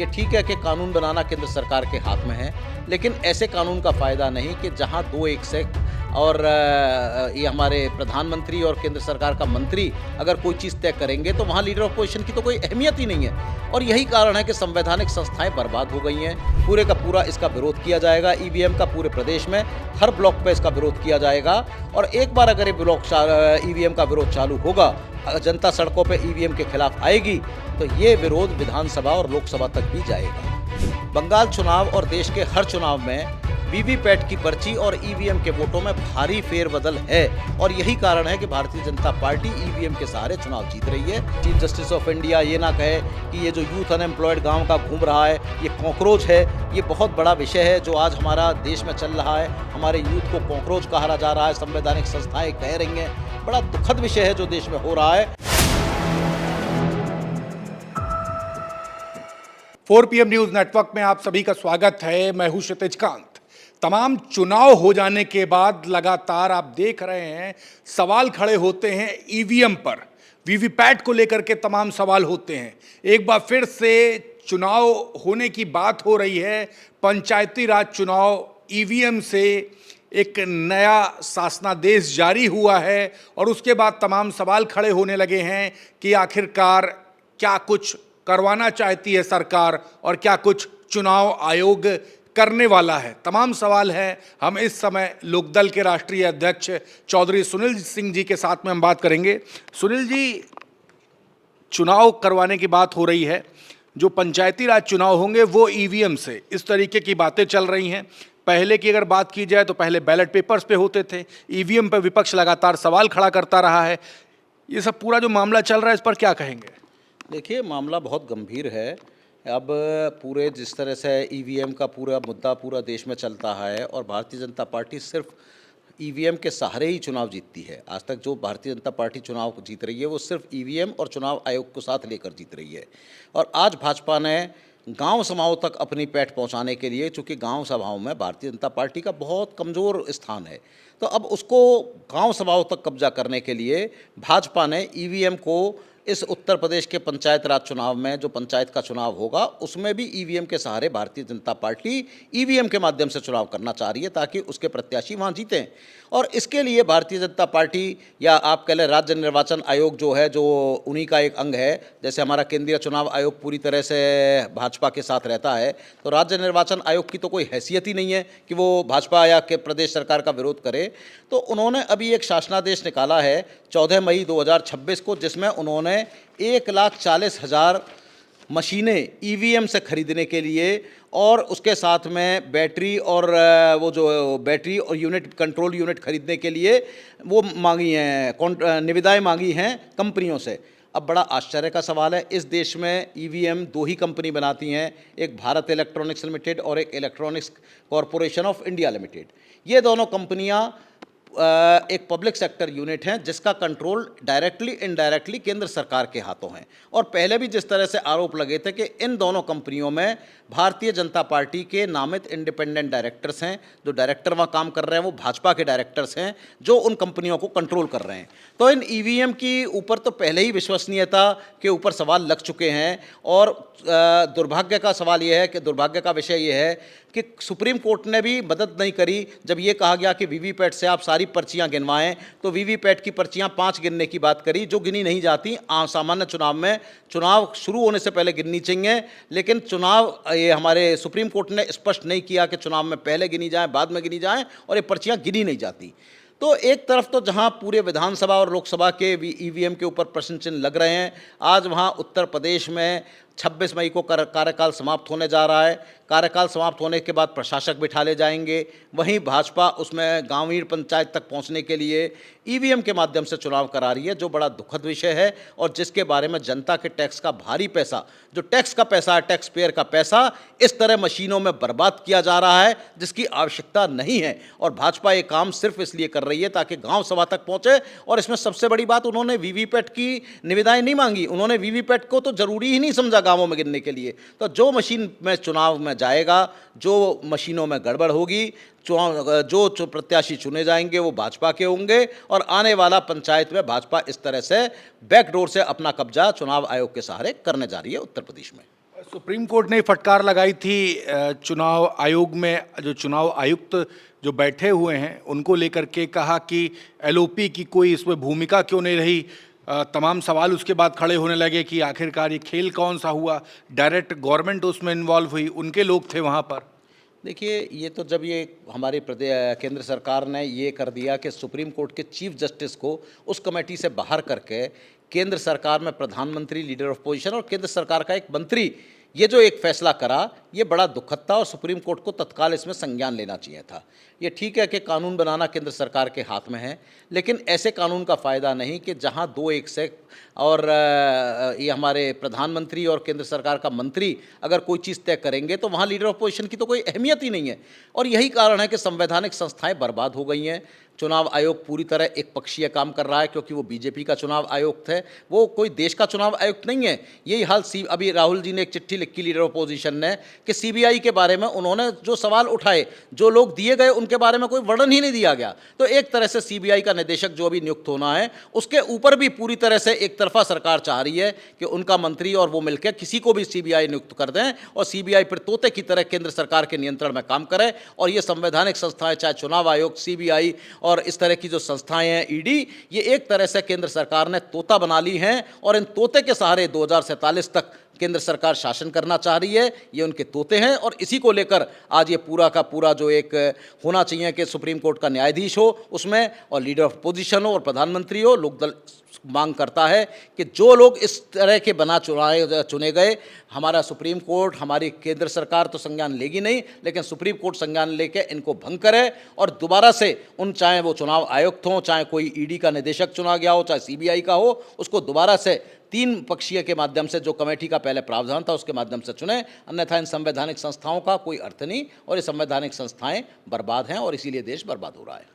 ये ठीक है कि कानून बनाना केंद्र सरकार के हाथ में है, लेकिन ऐसे कानून का फ़ायदा नहीं कि जहाँ 2-1 से और ये हमारे प्रधानमंत्री और केंद्र सरकार का मंत्री अगर कोई चीज़ तय करेंगे तो वहाँ लीडर ऑफ अपोजिशन की तो कोई अहमियत ही नहीं है। और यही कारण है कि संवैधानिक संस्थाएँ बर्बाद हो गई हैं। पूरे का पूरा इसका विरोध किया जाएगा, ईवीएम का पूरे प्रदेश में हर ब्लॉक पे इसका विरोध किया जाएगा। और एक बार अगर ये ईवीएम का विरोध चालू होगा, जनता सड़कों पे ईवीएम के खिलाफ आएगी, तो ये विरोध विधानसभा और लोकसभा तक भी जाएगा। बंगाल चुनाव और देश के हर चुनाव में वीवीपैट की पर्ची और ईवीएम के वोटों में भारी फेरबदल है और यही कारण है कि भारतीय जनता पार्टी ईवीएम के सहारे चुनाव जीत रही है। चीफ जस्टिस ऑफ इंडिया ये ना कहे कि ये जो यूथ अनएम्प्लॉयड गांव का घूम रहा है ये कॉकरोच है, ये बहुत बड़ा विषय है जो आज हमारा देश में चल रहा है। हमारे यूथ को कॉकरोच कहा जा रहा है, संवैधानिक संस्थाएं कह रही हैं। बड़ा दुखद विषय है जो देश में हो रहा है। 4 PM न्यूज नेटवर्क में आप सभी का स्वागत है। मैं हूं क्षितिज कांत। तमाम चुनाव हो जाने के बाद लगातार आप देख रहे हैं सवाल खड़े होते हैं ईवीएम पर, वीवीपैट को लेकर के तमाम सवाल होते हैं। एक बार फिर से चुनाव होने की बात हो रही है। पंचायती राज चुनाव ईवीएम से एक नया शासनादेश जारी हुआ है और उसके बाद तमाम सवाल खड़े होने लगे हैं कि आखिरकार क्या कुछ करवाना चाहती है सरकार और क्या कुछ चुनाव आयोग करने वाला है। तमाम सवाल हैं। हम इस समय लोकदल के राष्ट्रीय अध्यक्ष चौधरी सुनील सिंह जी के साथ में हम बात करेंगे। सुनील जी, चुनाव करवाने की बात हो रही है, जो पंचायती राज चुनाव होंगे वो ईवीएम से, इस तरीके की बातें चल रही हैं। पहले की अगर बात की जाए तो पहले बैलेट पेपर्स पे होते थे, ईवीएम पर विपक्ष लगातार सवाल खड़ा करता रहा है। ये सब पूरा जो मामला चल रहा है इस पर क्या कहेंगे? देखिए, मामला बहुत गंभीर है। अब पूरे जिस तरह से ईवीएम का पूरा मुद्दा पूरा देश में चलता है और भारतीय जनता पार्टी सिर्फ ईवीएम के सहारे ही चुनाव जीतती है। आज तक जो भारतीय जनता पार्टी चुनाव जीत रही है वो सिर्फ ईवीएम और चुनाव आयोग को साथ लेकर जीत रही है। और आज भाजपा ने गांव सभाओं तक अपनी पैठ पहुंचाने के लिए, चूँकि गांव सभाओं में भारतीय जनता पार्टी का बहुत कमज़ोर स्थान है, तो अब उसको गांव सभाओं तक कब्जा करने के लिए भाजपा ने ईवीएम को इस उत्तर प्रदेश के पंचायत राज चुनाव में, जो पंचायत का चुनाव होगा, उसमें भी ईवीएम के सहारे भारतीय जनता पार्टी ईवीएम के माध्यम से चुनाव करना चाह रही है ताकि उसके प्रत्याशी वहाँ जीतें। और इसके लिए भारतीय जनता पार्टी या आप कह लें राज्य निर्वाचन आयोग जो है, जो उन्हीं का एक अंग है, जैसे हमारा केंद्रीय चुनाव आयोग पूरी तरह से भाजपा के साथ रहता है, तो राज्य निर्वाचन आयोग की तो कोई हैसियत ही नहीं है कि वो भाजपा या के प्रदेश सरकार का विरोध करे। तो उन्होंने अभी एक शासनादेश निकाला है 14 मई 2026 को, जिसमें उन्होंने 1,40,000 मशीनें ईवीएम से खरीदने के लिए और उसके साथ में बैटरी और वो जो बैटरी और यूनिट, कंट्रोल यूनिट खरीदने के लिए वो मांगी हैं, निविदाएं मांगी हैं कंपनियों से। अब बड़ा आश्चर्य का सवाल है, इस देश में ईवीएम 2 ही कंपनी बनाती हैं, एक भारत इलेक्ट्रॉनिक्स लिमिटेड और एक electronics corporation of India limited. ये दोनों कंपनियां एक पब्लिक सेक्टर यूनिट हैं जिसका कंट्रोल डायरेक्टली इनडायरेक्टली केंद्र सरकार के हाथों है। और पहले भी जिस तरह से आरोप लगे थे कि इन दोनों कंपनियों में भारतीय जनता पार्टी के नामित इंडिपेंडेंट डायरेक्टर्स हैं, जो डायरेक्टर वहाँ काम कर रहे हैं वो भाजपा के डायरेक्टर्स हैं जो उन कंपनियों को कंट्रोल कर रहे हैं। तो इन ईवीएम की ऊपर तो पहले ही विश्वसनीयता के ऊपर सवाल लग चुके हैं। और दुर्भाग्य का सवाल यह है कि दुर्भाग्य का विषय यह है कि सुप्रीम कोर्ट ने भी मदद नहीं करी। जब ये कहा गया कि वीवीपैट से आप सारी पर्चियां गिनवाएं, तो वीवीपैट की पर्चियां 5 गिनने की बात करी, जो गिनी नहीं जाती। सामान्य चुनाव में चुनाव शुरू होने से पहले गिननी चाहिए, लेकिन चुनाव ये हमारे सुप्रीम कोर्ट ने स्पष्ट नहीं किया कि चुनाव में पहले गिनी जाए, बाद में गिनी जाए, और ये पर्चियां गिनी नहीं जाती। तो एक तरफ तो जहां पूरे विधानसभा और लोकसभा के ईवीएम के ऊपर प्रश्न चिन्ह लग रहे हैं, आज वहां उत्तर प्रदेश में 26 मई को कार्यकाल समाप्त होने जा रहा है। कार्यकाल समाप्त होने के बाद प्रशासक बिठाले जाएंगे। वहीं भाजपा उसमें ग्रामीण पंचायत तक पहुंचने के लिए ईवीएम के माध्यम से चुनाव करा रही है, जो बड़ा दुखद विषय है और जिसके बारे में जनता के टैक्स का भारी पैसा, जो टैक्स का पैसा है, टैक्स पेयर का पैसा, इस तरह मशीनों में बर्बाद किया जा रहा है जिसकी आवश्यकता नहीं है। और भाजपा ये काम सिर्फ इसलिए कर रही है ताकि गाँव सभा तक पहुँचे। और इसमें सबसे बड़ी बात, उन्होंने वीवीपैट की निविदाएं नहीं मांगी, उन्होंने वीवीपैट को तो जरूरी ही नहीं समझा गाँवों में गिनने के लिए। तो जो मशीन में चुनाव में जाएगा, जो मशीनों में गड़बड़ होगी, जो प्रत्याशी चुने जाएंगे वो भाजपा के होंगे। और आने वाला पंचायत में भाजपा इस तरह से बैकडोर से अपना कब्जा चुनाव आयोग के सहारे करने जा रही है उत्तर प्रदेश में। सुप्रीम कोर्ट ने फटकार लगाई थी चुनाव आयोग में, जो चुनाव आयुक्त जो बैठे हुए हैं उनको लेकर के कहा कि एलओपी की कोई इसमें भूमिका क्यों नहीं रही। तमाम सवाल उसके बाद खड़े होने लगे कि आखिरकार ये खेल कौन सा हुआ, डायरेक्ट गवर्नमेंट उसमें इन्वॉल्व हुई, उनके लोग थे वहाँ पर। देखिए, ये तो जब ये हमारी केंद्र सरकार ने ये कर दिया कि सुप्रीम कोर्ट के चीफ जस्टिस को उस कमेटी से बाहर करके केंद्र सरकार में प्रधानमंत्री, लीडर ऑफ पोजीशन और केंद्र सरकार का एक मंत्री, ये जो एक फैसला करा, ये बड़ा दुखद था और सुप्रीम कोर्ट को तत्काल इसमें संज्ञान लेना चाहिए था। ये ठीक है कि कानून बनाना केंद्र सरकार के हाथ में है, लेकिन ऐसे कानून का फ़ायदा नहीं कि जहां दो एक से और ये हमारे प्रधानमंत्री और केंद्र सरकार का मंत्री अगर कोई चीज़ तय करेंगे तो वहाँ लीडर ऑफ पोजीशन की तो कोई अहमियत ही नहीं है। और यही कारण है कि संवैधानिक संस्थाएं बर्बाद हो गई हैं। चुनाव आयोग पूरी तरह एक पक्षीय काम कर रहा है, क्योंकि वो बीजेपी का चुनाव आयुक्त है, वो कोई देश का चुनाव आयुक्त नहीं है। यही हाल अभी राहुल जी ने एक चिट्ठी लिखी लीडर ऑफ पोजीशन ने कि सीबीआई के बारे में उन्होंने जो सवाल उठाए, जो लोग दिए गए, उनके बारे में कोई वर्णन ही नहीं दिया गया। तो एक तरह से सीबीआई का निदेशक जो अभी नियुक्त होना है, उसके ऊपर भी पूरी तरह से एक तरफा सरकार चाह रही है कि उनका मंत्री और वो मिलकर किसी को भी सीबीआई नियुक्त कर दें और सीबीआई फिर तोते की तरह केंद्र सरकार के नियंत्रण में काम करे। और ये संवैधानिक संस्थाएं, चाहे चुनाव आयोग, सीबीआई और इस तरह की जो संस्थाएं हैं, ईडी, ये एक तरह से केंद्र सरकार ने तोता बना ली हैं और इन तोते के सहारे 2047 तक केंद्र सरकार शासन करना चाह रही है। ये उनके तोते हैं और इसी को लेकर आज ये पूरा का पूरा जो एक होना चाहिए कि सुप्रीम कोर्ट का न्यायाधीश हो उसमें और लीडर ऑफ पोजीशन हो और प्रधानमंत्री हो, लोकदल मांग करता है कि जो लोग इस तरह के चुने गए, हमारा सुप्रीम कोर्ट, हमारी केंद्र सरकार तो संज्ञान लेगी नहीं, लेकिन सुप्रीम कोर्ट संज्ञान लेके इनको भंग करे और दोबारा से चाहे वो चुनाव आयुक्त हों, चाहे कोई ईडी का निदेशक चुना गया हो, चाहे सीबीआई का हो, उसको दोबारा से 3 पक्षीय के माध्यम से, जो कमेटी का पहले प्रावधान था उसके माध्यम से चुने। अन्यथा इन संवैधानिक संस्थाओं का कोई अर्थ नहीं और ये संवैधानिक संस्थाएं बर्बाद हैं और इसीलिए देश बर्बाद हो रहा है।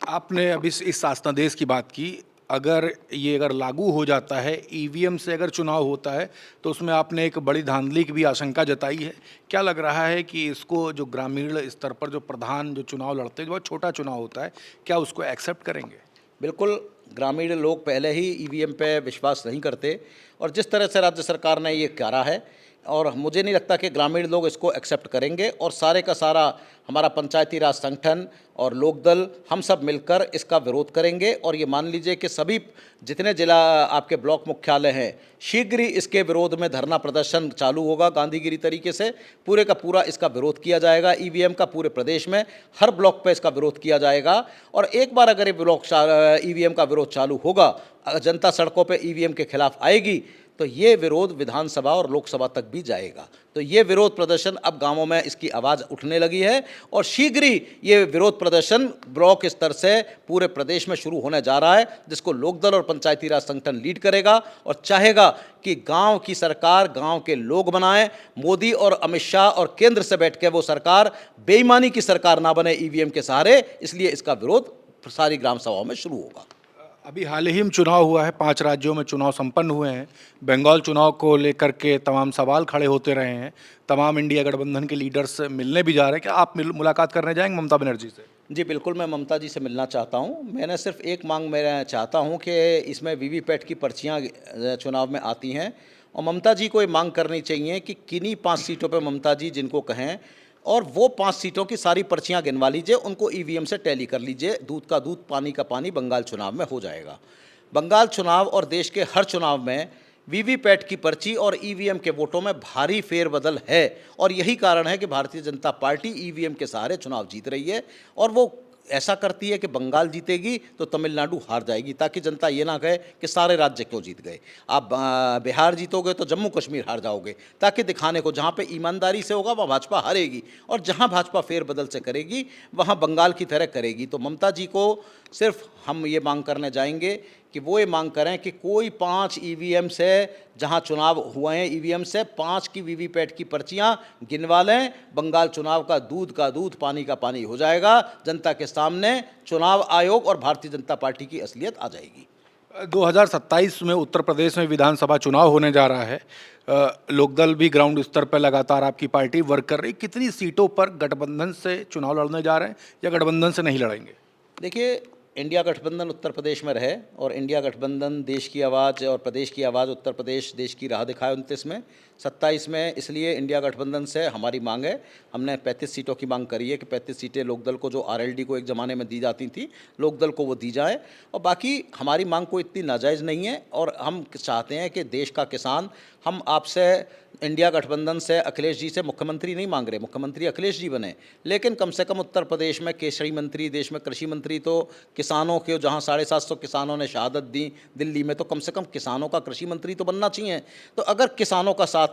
आपने अभी इस शासनादेश की बात की, अगर लागू हो जाता है, ईवीएम से अगर चुनाव होता है तो उसमें आपने एक बड़ी धांधली की भी आशंका जताई है। क्या लग रहा है कि इसको जो ग्रामीण स्तर पर जो प्रधान जो चुनाव लड़ते हैं, जो बहुत छोटा चुनाव होता है, क्या उसको एक्सेप्ट करेंगे? बिल्कुल, ग्रामीण लोग पहले ही ईवीएम पे विश्वास नहीं करते और जिस तरह से राज्य सरकार ने ये करा है, और मुझे नहीं लगता कि ग्रामीण लोग इसको एक्सेप्ट करेंगे और सारे का सारा हमारा पंचायती राज संगठन और लोकदल, हम सब मिलकर इसका विरोध करेंगे। और ये मान लीजिए कि सभी जितने जिला आपके ब्लॉक मुख्यालय हैं, शीघ्र ही इसके विरोध में धरना प्रदर्शन चालू होगा। गांधीगिरी तरीके से पूरे का पूरा इसका विरोध किया जाएगा। ईवीएम का पूरे प्रदेश में हर ब्लॉक पे इसका विरोध किया जाएगा। और एक बार अगर ये ईवीएम का विरोध चालू होगा, जनता सड़कों पर ईवीएम के खिलाफ आएगी, तो ये विरोध विधानसभा और लोकसभा तक भी जाएगा। तो ये विरोध प्रदर्शन अब गांवों में इसकी आवाज़ उठने लगी है और शीघ्र ही ये विरोध प्रदर्शन ब्लॉक स्तर से पूरे प्रदेश में शुरू होने जा रहा है, जिसको लोकदल और पंचायती राज संगठन लीड करेगा और चाहेगा कि गांव की सरकार गांव के लोग बनाएं। मोदी और अमित शाह और केंद्र से बैठ के वो सरकार बेईमानी की सरकार ना बने ईवीएम के सहारे, इसलिए इसका विरोध सारी ग्राम सभाओं में शुरू होगा। अभी हाल ही में चुनाव हुआ है, 5 राज्यों में चुनाव संपन्न हुए हैं। बंगाल चुनाव को लेकर के तमाम सवाल खड़े होते रहे हैं। तमाम इंडिया गठबंधन के लीडर्स मिलने भी जा रहे हैं। क्या आप मुलाकात करने जाएंगे ममता बनर्जी से? जी बिल्कुल, मैं ममता जी से मिलना चाहता हूँ। मैंने सिर्फ एक मांग मैं चाहता हूँ कि इसमें वीवीपैट की पर्चियाँ चुनाव में आती हैं और ममता जी को ये मांग करनी चाहिए कि किन्हीं 5 सीटों पर ममता जी जिनको कहें और वो 5 सीटों की सारी पर्चियां गिनवा लीजिए, उनको ईवीएम से टैली कर लीजिए। दूध का दूध, पानी का पानी बंगाल चुनाव में हो जाएगा। बंगाल चुनाव और देश के हर चुनाव में वीवीपैट की पर्ची और ईवीएम के वोटों में भारी फेरबदल है और यही कारण है कि भारतीय जनता पार्टी ईवीएम के सहारे चुनाव जीत रही है और वो ऐसा करती है कि बंगाल जीतेगी तो तमिलनाडु हार जाएगी, ताकि जनता ये ना कहे कि सारे राज्य क्यों जीत गए। आप बिहार जीतोगे तो जम्मू कश्मीर हार जाओगे, ताकि दिखाने को जहाँ पे ईमानदारी से होगा वहाँ भाजपा हारेगी और जहाँ भाजपा फेरबदल से करेगी वहाँ बंगाल की तरह करेगी। तो ममता जी को सिर्फ हम ये मांग करने जाएंगे कि वो ये मांग करें कि कोई 5 ईवीएम से, जहां चुनाव हुए हैं ईवीएम से, 5 की वीवीपैट की पर्चियां गिनवा लें। बंगाल चुनाव का दूध, पानी का पानी हो जाएगा। जनता के सामने चुनाव आयोग और भारतीय जनता पार्टी की असलियत आ जाएगी। 2027 में उत्तर प्रदेश में विधानसभा चुनाव होने जा रहा है। लोकदल भी ग्राउंड स्तर पर लगातार आपकी पार्टी वर्क कर रही। कितनी सीटों पर गठबंधन से चुनाव लड़ने जा रहे हैं या गठबंधन से नहीं लड़ेंगे? देखिए, इंडिया गठबंधन उत्तर प्रदेश में रहे और इंडिया गठबंधन देश की आवाज़ और प्रदेश की आवाज़ उत्तर प्रदेश देश की राह दिखाए 29 में। 27 में इसलिए इंडिया गठबंधन से हमारी मांग है, हमने 35 सीटों की मांग करी है कि 35 सीटें लोकदल को जो आरएलडी को एक ज़माने में दी जाती थी, लोकदल को वो दी जाए। और बाकी हमारी मांग कोई इतनी नाजायज़ नहीं है और हम चाहते हैं कि देश का किसान, हम आपसे इंडिया गठबंधन से अखिलेश जी से मुख्यमंत्री नहीं मांग रहे, मुख्यमंत्री अखिलेश जी बने, लेकिन कम से कम उत्तर प्रदेश में केसरी मंत्री, देश में कृषि मंत्री तो किसानों के, जहां 750 किसानों ने शहादत दी दिल्ली में, तो कम से कम किसानों का कृषि मंत्री तो बनना चाहिए। तो अगर किसानों का साथ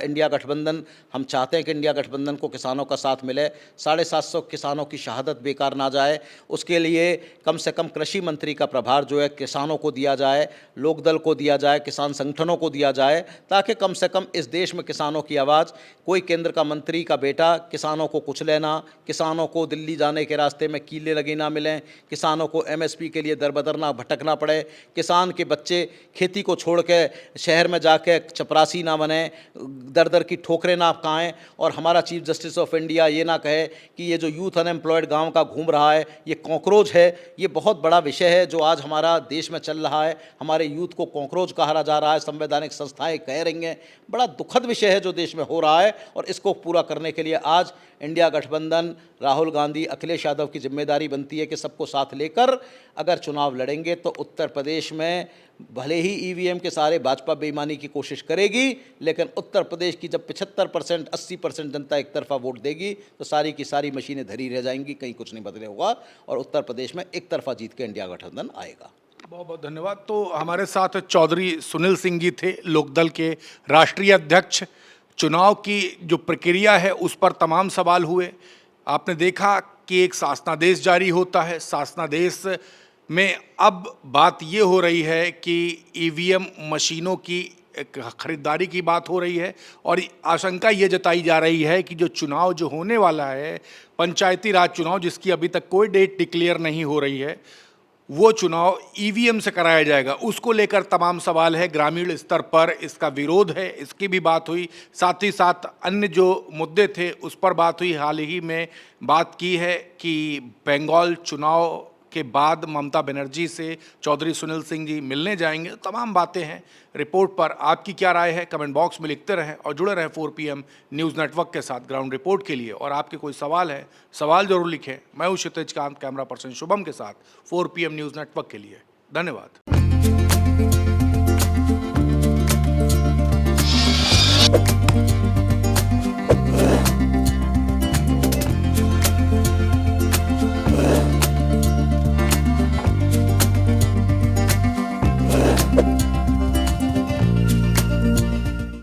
इंडिया गठबंधन, हम चाहते हैं कि इंडिया गठबंधन को किसानों का साथ मिले, 750 किसानों की शहादत बेकार ना जाए, उसके लिए कम से कम कृषि मंत्री का प्रभार जो है किसानों को दिया जाए, लोकदल को दिया जाए, किसान संगठनों को दिया जाए, ताकि कम से कम इस देश में किसानों की आवाज़, कोई केंद्र का मंत्री का बेटा किसानों को कुचले ना, किसानों को दिल्ली जाने के रास्ते में कीले लगे ना मिलें, किसानों को एमएसपी के लिए दर-बदर ना भटकना पड़े, किसान के बच्चे खेती को छोड़ के शहर में जाके चपरासी ना बने, दर-दर की ठोकरें ना खाएं, और हमारा चीफ जस्टिस ऑफ इंडिया ये ना कहे कि ये जो यूथ अनएम्प्लॉयड गाँव का घूम रहा है ये कॉकरोच है। ये बहुत बड़ा विषय है जो आज हमारा देश में चल रहा है, हमारे यूथ को कॉकरोच कहा जा रहा है, संवैधानिक संस्थाएं कह रही हैं। बड़ा दुखद विषय है जो देश में हो रहा है, और इसको पूरा करने के लिए आज इंडिया गठबंधन, राहुल गांधी, अखिलेश यादव की जिम्मेदारी बनती है कि सबको साथ लेकर अगर चुनाव लड़ेंगे तो उत्तर प्रदेश में भले ही ईवीएम के सहारे भाजपा बेईमानी की कोशिश करेगी, लेकिन उत्तर प्रदेश की जब 75%, 80% जनता एक तरफा वोट देगी तो सारी की सारी मशीनें धरी रह जाएंगी, कहीं कुछ नहीं बदले होगा, और उत्तर प्रदेश में एक तरफा जीत के इंडिया गठबंधन आएगा। बहुत बहुत धन्यवाद। तो हमारे साथ चौधरी सुनील सिंह जी थे, लोकदल के राष्ट्रीय अध्यक्ष। चुनाव की जो प्रक्रिया है उस पर तमाम सवाल हुए। आपने देखा कि एक शासनादेश जारी होता है, शासनादेश में अब बात ये हो रही है कि ईवीएम मशीनों की खरीदारी की बात हो रही है, और आशंका ये जताई जा रही है कि जो चुनाव जो होने वाला है, पंचायती राज चुनाव, जिसकी अभी तक कोई डेट डिक्लेयर नहीं हो रही है, वो चुनाव ईवीएम से कराया जाएगा। उसको लेकर तमाम सवाल है, ग्रामीण स्तर पर इसका विरोध है, इसकी भी बात हुई। साथ ही साथ अन्य जो मुद्दे थे उस पर बात हुई। हाल ही में बात की है कि बंगाल चुनाव के बाद ममता बनर्जी से चौधरी सुनील सिंह जी मिलने जाएंगे। तमाम बातें हैं। रिपोर्ट पर आपकी क्या राय है, कमेंट बॉक्स में लिखते रहें और जुड़े रहें 4 PM न्यूज़ नेटवर्क के साथ ग्राउंड रिपोर्ट के लिए। और आपके कोई सवाल है, सवाल जरूर लिखें। मैं हूं क्षितिज कांत, कैमरा पर्सन शुभम के साथ 4 PM न्यूज़ नेटवर्क के लिए। धन्यवाद।